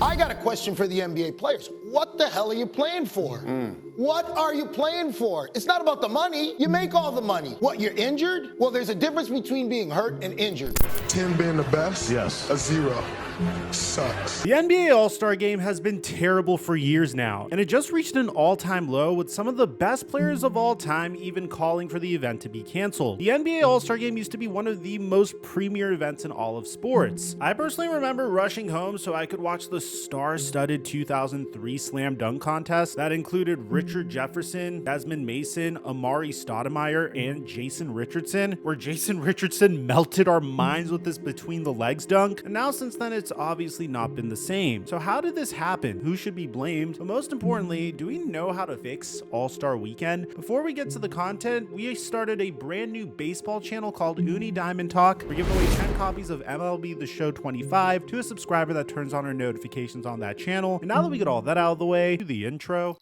I got a question for the NBA players. What the hell are you playing for? What are you playing for? It's not about the money. You make all the money. What, you're injured? Well, there's a difference between being hurt and injured. 10 being the best? Yes. A 0 sucks. The NBA All-Star Game has been terrible for years now, and it just reached an all-time low with some of the best players of all time even calling for the event to be canceled. The NBA All-Star Game used to be one of the most premier events in all of sports. I personally remember rushing home so I could watch the star-studded 2003 Slam Dunk Contest that included Richard Jefferson, Desmond Mason, Amari Stoudemire, and Jason Richardson, where Jason Richardson melted our minds with this between-the-legs dunk, and now since then it's obviously not been the same. So how did this happen? Who should be blamed? But most importantly, do we know how to fix All-Star Weekend? Before we get to the content, we started a brand new baseball channel called Uni Diamond Talk. We're giving away 10 copies of MLB The Show 25 to a subscriber that turns on our notifications on that channel. And now that we get all that out of the way, do the intro.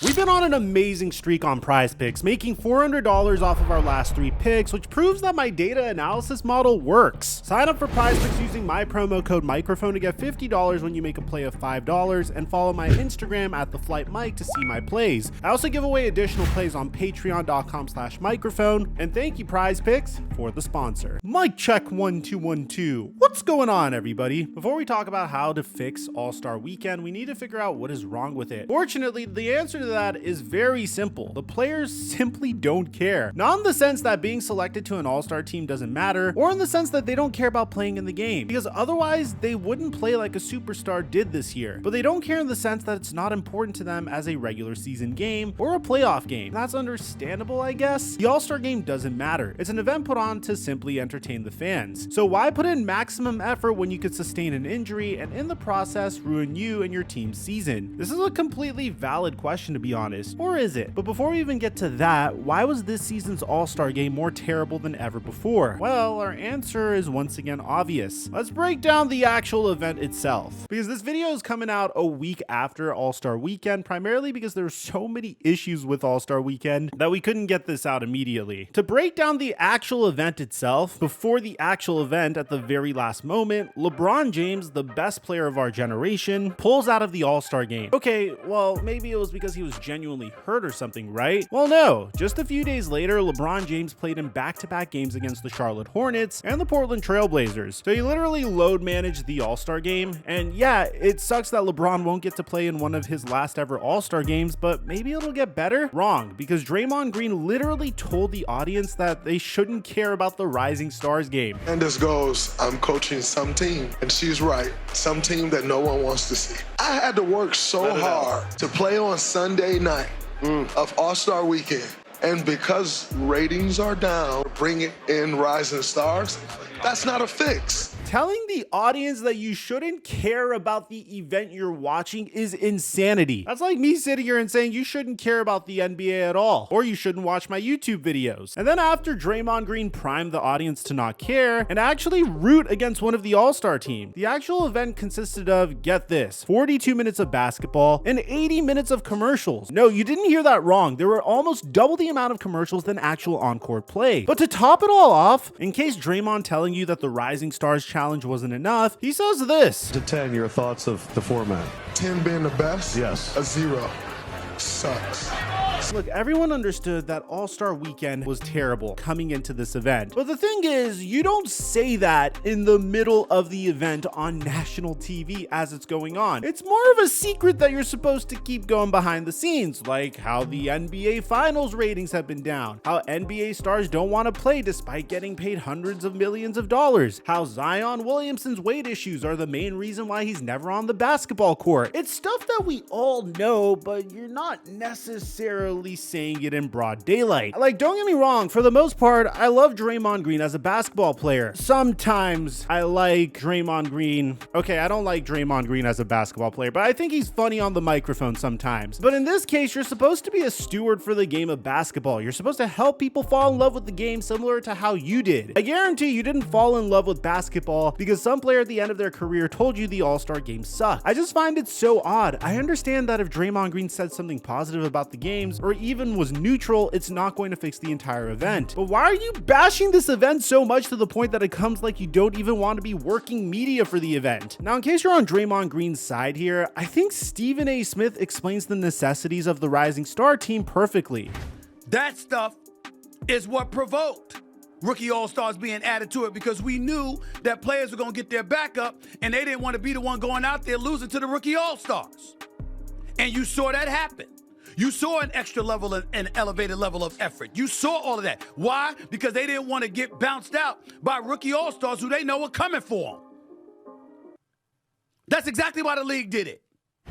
We've been on an amazing streak on Prize Picks, making $400 off of our last 3 picks, which proves that my data analysis model works. Sign up for Prize Picks using my promo code microphone to get $50 when you make a play of $5, and follow my Instagram at TheFlightMike to see my plays. I also give away additional plays on patreon.com/microphone, and thank you Prize Picks for the sponsor. Mic check 1 2 1 2. What's going on, everybody? Before we talk about how to fix All-Star Weekend, we need to figure out what is wrong with it. Fortunately, the answer to that is very simple. The players simply don't care. Not in the sense that being selected to an all-star team doesn't matter, or in the sense that they don't care about playing in the game, because otherwise they wouldn't play like a superstar did this year. But they don't care in the sense that it's not important to them as a regular season game or a playoff game. That's understandable, I guess. The All-Star Game doesn't matter. It's an event put on to simply entertain the fans. So why put in maximum effort when you could sustain an injury and in the process ruin you and your team's season? This is a completely valid question, to be honest. Or is it? But before we even get to that, why was this season's All-Star Game more terrible than ever before? Well, our answer is once again obvious. Let's break down the actual event itself, because this video is coming out a week after All-Star Weekend, primarily because there's so many issues with All-Star Weekend that we couldn't get this out immediately. To break down the actual event itself, before the actual event at the very last moment, LeBron James, the best player of our generation, pulls out of the All-Star Game. Okay, well, maybe it was because he was genuinely hurt or something, right? Well, no. Just a few days later, LeBron James played in back-to-back games against the Charlotte Hornets and the Portland Trail Blazers. So he literally load managed the All-Star Game. And yeah, it sucks that LeBron won't get to play in one of his last ever All-Star games, but maybe it'll get better? Wrong, because Draymond Green literally told the audience that they shouldn't care about the Rising Stars game. And this goes, I'm coaching some team, and she's right, some team that no one wants to see. I had to work so hard to play on Sunday night of All-Star Weekend. And because ratings are down, bringing in Rising Stars, that's not a fix. Telling the audience that you shouldn't care about the event you're watching is insanity. That's like me sitting here and saying you shouldn't care about the NBA at all, or you shouldn't watch my YouTube videos. And then after Draymond Green primed the audience to not care and actually root against one of the All-Star team, the actual event consisted of, get this, 42 minutes of basketball and 80 minutes of commercials. No, you didn't hear that wrong. There were almost double the amount of commercials than actual on-court play. But to top it all off, in case Draymond telling you that the Rising Stars challenge wasn't enough, he says this. To 10, your thoughts of the format? 10 being the best? Yes. A 0 sucks. Look, everyone understood that All-Star Weekend was terrible coming into this event. But the thing is, you don't say that in the middle of the event on national TV as it's going on. It's more of a secret that you're supposed to keep going behind the scenes, like how the NBA Finals ratings have been down, how NBA stars don't want to play despite getting paid hundreds of millions of dollars, how Zion Williamson's weight issues are the main reason why he's never on the basketball court. It's stuff that we all know, but you're not necessarily finally saying it in broad daylight. Like, don't get me wrong, for the most part, I love Draymond Green as a basketball player. Sometimes I like Draymond Green. Okay, I don't like Draymond Green as a basketball player, but I think he's funny on the microphone sometimes. But in this case, you're supposed to be a steward for the game of basketball. You're supposed to help people fall in love with the game similar to how you did. I guarantee you didn't fall in love with basketball because some player at the end of their career told you the All-Star game sucked. I just find it so odd. I understand that if Draymond Green said something positive about the games or even was neutral, it's not going to fix the entire event. But why are you bashing this event so much to the point that it comes like you don't even want to be working media for the event? Now, in case you're on Draymond Green's side here, I think Stephen A. Smith explains the necessities of the Rising Star team perfectly. That stuff is what provoked rookie all-stars being added to it, because we knew that players were going to get their backup and they didn't want to be the one going out there losing to the rookie all-stars. And you saw that happen. You saw an extra level, an elevated level of effort. You saw all of that. Why? Because they didn't want to get bounced out by rookie all-stars who they know are coming for them. That's exactly why the league did it.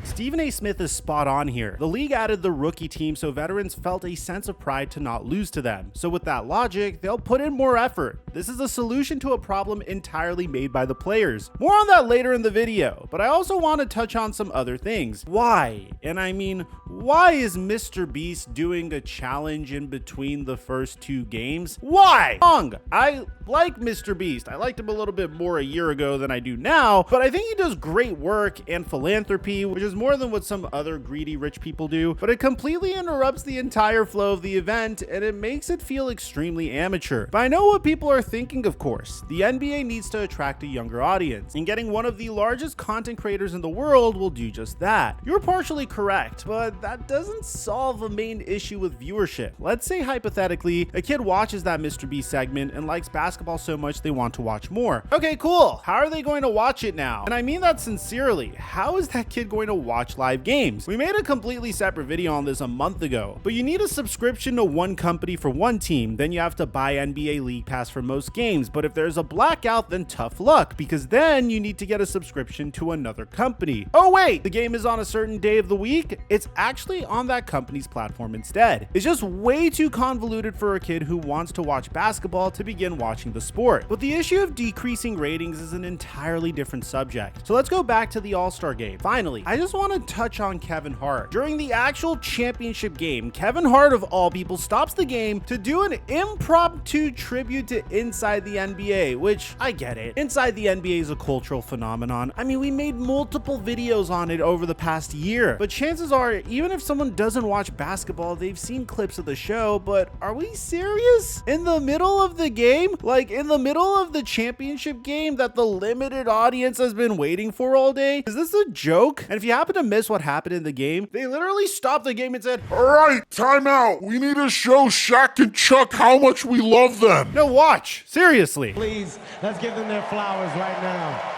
Stephen A. Smith is spot on here. The league added the rookie team so veterans felt a sense of pride to not lose to them. So with that logic, they'll put in more effort. This is a solution to a problem entirely made by the players. More on that later in the video, but I also want to touch on some other things. Why? And I mean, why is Mr. Beast doing a challenge in between the first two games? Why? Wrong. I like Mr. Beast. I liked him a little bit more a year ago than I do now, but I think he does great work and philanthropy, which is more than what some other greedy rich people do, but it completely interrupts the entire flow of the event and it makes it feel extremely amateur. But I know what people are thinking, of course. The NBA needs to attract a younger audience, and getting one of the largest content creators in the world will do just that. You're partially correct, but that doesn't solve a main issue with viewership. Let's say hypothetically, a kid watches that Mr. Beast segment and likes basketball so much they want to watch more. Okay, cool. How are they going to watch it now? And I mean that sincerely. How is that kid going to watch live games? We made a completely separate video on this a month ago, but you need a subscription to one company for one team, then you have to buy NBA League Pass for most games, but if there's a blackout, then tough luck, because then you need to get a subscription to another company. Oh wait, the game is on a certain day of the week? It's actually on that company's platform instead. It's just way too convoluted for a kid who wants to watch basketball to begin watching the sport. But the issue of decreasing ratings is an entirely different subject. So let's go back to the All-Star game. Finally, I just want to touch on Kevin Hart. During the actual championship game, Kevin Hart of all people stops the game to do an impromptu tribute to Inside the NBA, which I get it. Inside the NBA is a cultural phenomenon. I mean, we made multiple videos on it over the past year, but chances are, even if someone doesn't watch basketball, they've seen clips of the show. But are we serious? In the middle of the game? Like in the middle of the championship game that the limited audience has been waiting for all day? Is this a joke? And if you happen to miss what happened in the game, they literally stopped the game and said, "All right, time out. We need to show Shaq and Chuck how much we love them." no, watch. Seriously. Please, let's give them their flowers right now.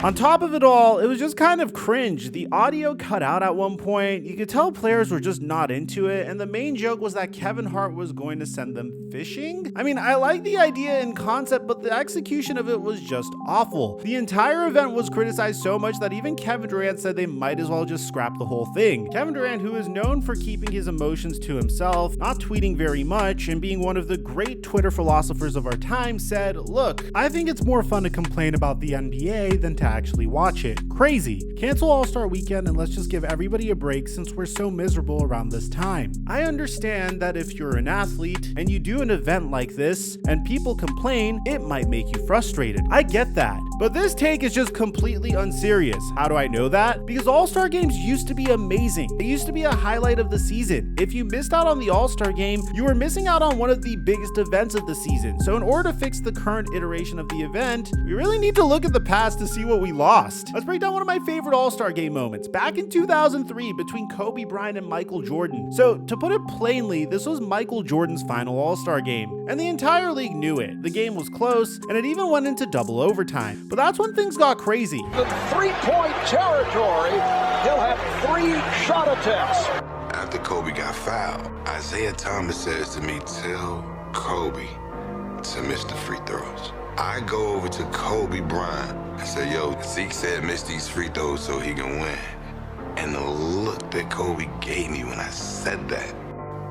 On top of it all, it was just kind of cringe. The audio cut out at one point. You could tell players were just not into it, and the main joke was that Kevin Hart was going to send them fishing. I mean, I like the idea and concept, but the execution of it was just awful. The entire event was criticized so much that even Kevin Durant said they might as well just scrap the whole thing. Kevin Durant, who is known for keeping his emotions to himself, not tweeting very much, and being one of the great Twitter philosophers of our time, said, "Look, I think it's more fun to complain about the NBA than to actually watch it. Crazy. Cancel All-Star Weekend and let's just give everybody a break since we're so miserable around this time." I understand that if you're an athlete and you do an event like this and people complain, it might make you frustrated. I get that. But this take is just completely unserious. How do I know that? Because All-Star games used to be amazing. It used to be a highlight of the season. If you missed out on the All-Star game, you were missing out on one of the biggest events of the season. So in order to fix the current iteration of the event, we really need to look at the past to see what we lost. Let's break down one of my favorite All-Star game moments back in 2003 between Kobe Bryant and Michael Jordan. So to put it plainly, this was Michael Jordan's final All-Star game, and the entire league knew it. The game was close, and it even went into double overtime. But that's when things got crazy. The three-point territory, he'll have 3 shot attempts. After Kobe got fouled, Isaiah Thomas says to me, "Tell Kobe to miss the free throws." I go over to Kobe Bryant and say, "Yo, Zeke said miss these free throws so he can win." And the look that Kobe gave me when I said that,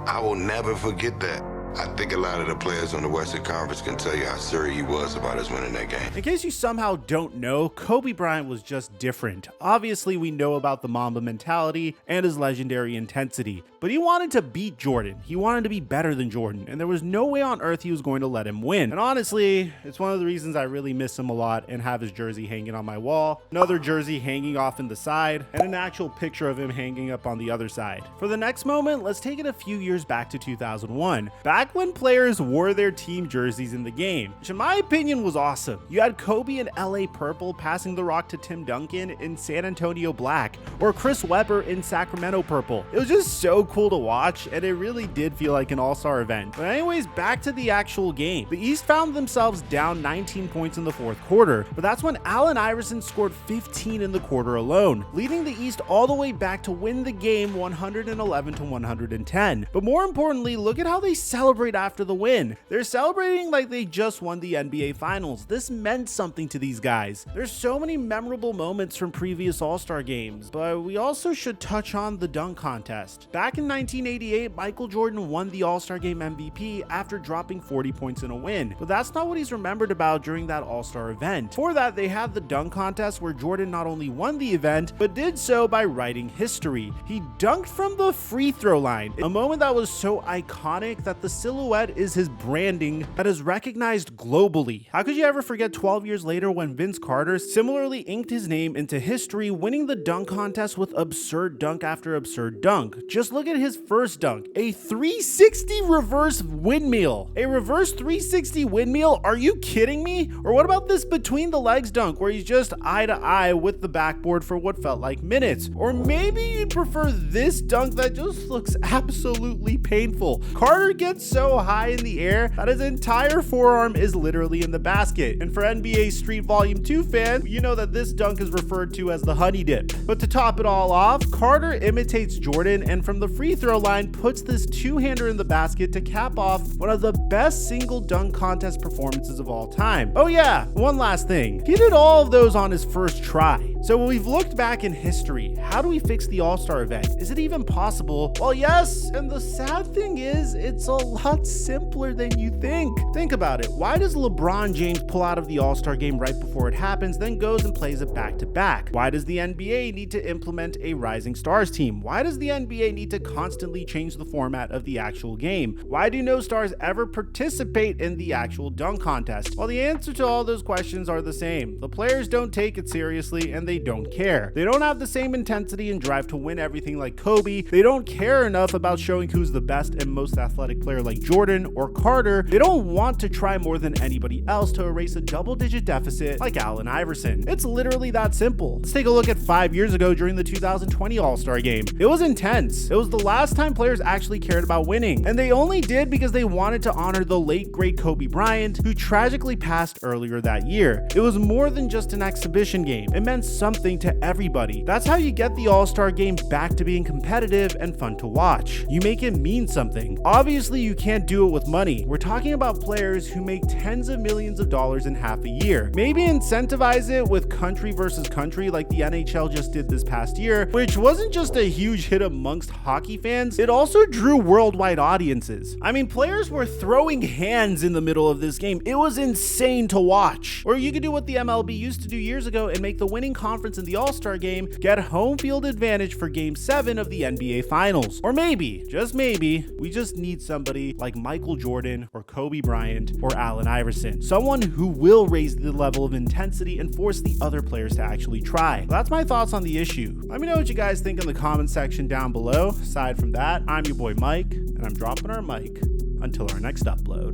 I will never forget that. I think a lot of the players on the Western Conference can tell you how serious he was about us winning that game. In case you somehow don't know, Kobe Bryant was just different. Obviously, we know about the Mamba mentality and his legendary intensity, but he wanted to beat Jordan. He wanted to be better than Jordan, and there was no way on earth he was going to let him win. And honestly, it's one of the reasons I really miss him a lot and have his jersey hanging on my wall, another jersey hanging off in the side, and an actual picture of him hanging up on the other side. For the next moment, let's take it a few years back to 2001. Back when players wore their team jerseys in the game, which in my opinion was awesome. You had Kobe in LA purple passing the rock to Tim Duncan in San Antonio black, or Chris Webber in Sacramento purple. It was just so cool to watch, and it really did feel like an all-star event. But anyways, back to the actual game. The East found themselves down 19 points in the fourth quarter, but that's when Allen Iverson scored 15 in the quarter alone, leading the East all the way back to win the game 111-110. But more importantly, look at how they celebrate after the win. They're celebrating like they just won the NBA Finals. This meant something to these guys. There's so many memorable moments from previous All-Star games, but we also should touch on the dunk contest. Back in 1988, Michael Jordan won the All-Star Game MVP after dropping 40 points in a win, but that's not what he's remembered about during that All-Star event. For that, they had the dunk contest where Jordan not only won the event, but did so by writing history. He dunked from the free throw line, a moment that was so iconic that the silhouette is his branding that is recognized globally. How could you ever forget 12 years later when Vince Carter similarly inked his name into history, winning the dunk contest with absurd dunk after absurd dunk? Just look at his first dunk, a 360 reverse windmill. A reverse 360 windmill? Are you kidding me? Or what about this between the legs dunk where he's just eye to eye with the backboard for what felt like minutes? Or maybe you'd prefer this dunk that just looks absolutely painful. Carter gets so high in the air that his entire forearm is literally in the basket. And for NBA Street Volume 2 fans, you know that this dunk is referred to as the honey dip. But to top it all off, Carter imitates Jordan and from the free throw line puts this two-hander in the basket to cap off one of the best single dunk contest performances of all time. Oh yeah, one last thing. He did all of those on his first try. So when we've looked back in history, how do we fix the All-Star event? Is it even possible? Well, yes, and the sad thing is, it's a lot simpler than you think. Think about it. Why does LeBron James pull out of the All-Star game right before it happens, then goes and plays it back to back? Why does the NBA need to implement a Rising Stars team? Why does the NBA need to constantly change the format of the actual game? Why do no stars ever participate in the actual dunk contest? Well, the answer to all those questions are the same. The players don't take it seriously and they don't care. They don't have the same intensity and drive to win everything like Kobe. They don't care enough about showing who's the best and most athletic player like Jordan or Carter. They don't want to try more than anybody else to erase a double-digit deficit like Allen Iverson. It's literally that simple. Let's take a look at 5 years ago during the 2020 All-Star Game. It was intense. It was the last time players actually cared about winning, and they only did because they wanted to honor the late great Kobe Bryant, who tragically passed earlier that year. It was more than just an exhibition game. It meant something to everybody. That's how you get the All-Star Game back to being competitive and fun to watch. You make it mean something. Obviously, you can't do it with money. We're talking about players who make tens of millions of dollars in half a year. Maybe incentivize it with country versus country like the NHL just did this past year, which wasn't just a huge hit amongst hockey fans, it also drew worldwide audiences. I mean, players were throwing hands in the middle of this game. It was insane to watch. Or you could do what the MLB used to do years ago and make the winning conference in the All-Star Game get home field advantage for Game 7 of the NBA Finals. Or maybe, just maybe, we just need somebody like Michael Jordan or Kobe Bryant or Allen Iverson. Someone who will raise the level of intensity and force the other players to actually try. That's my thoughts on the issue. Let me know what you guys think in the comment section down below. Aside from that, I'm your boy Mike, and I'm dropping our mic until our next upload.